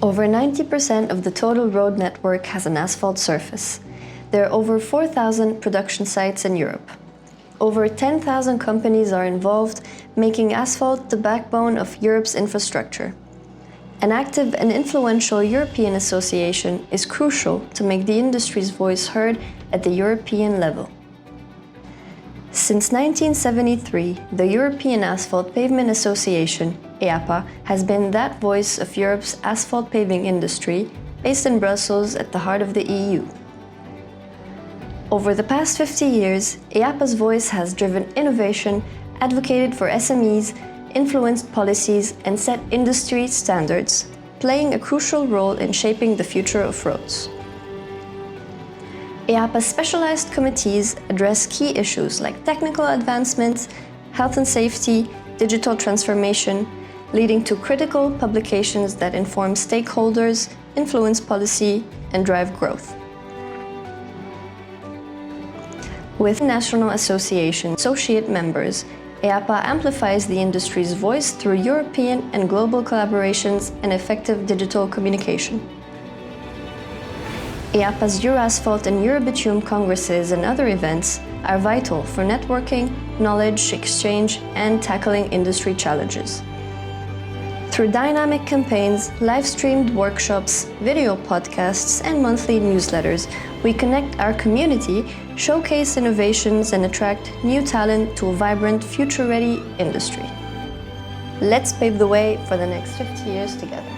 Over 90% of the total road network has an asphalt surface. There are over 4,000 production sites in Europe. Over 10,000 companies are involved, making asphalt the backbone of Europe's infrastructure. An active and influential European association is crucial to make the industry's voice heard at the European level. Since 1973, the European Asphalt Pavement Association, EAPA, has been that voice of Europe's asphalt paving industry, based in Brussels at the heart of the EU. Over the past 50 years, EAPA's voice has driven innovation, advocated for SMEs, influenced policies, and set industry standards, playing a crucial role in shaping the future of roads. EAPA's specialized committees address key issues like technical advancements, health and safety, digital transformation, leading to critical publications that inform stakeholders, influence policy, and drive growth. With national association associate members, EAPA amplifies the industry's voice through European and global collaborations and effective digital communication. EAPA's Eurasphalt and Eurobitume congresses and other events are vital for networking, knowledge exchange, and tackling industry challenges. Through dynamic campaigns, live-streamed workshops, video podcasts, and monthly newsletters, we connect our community, showcase innovations, and attract new talent to a vibrant, future-ready industry. Let's pave the way for the next 50 years together.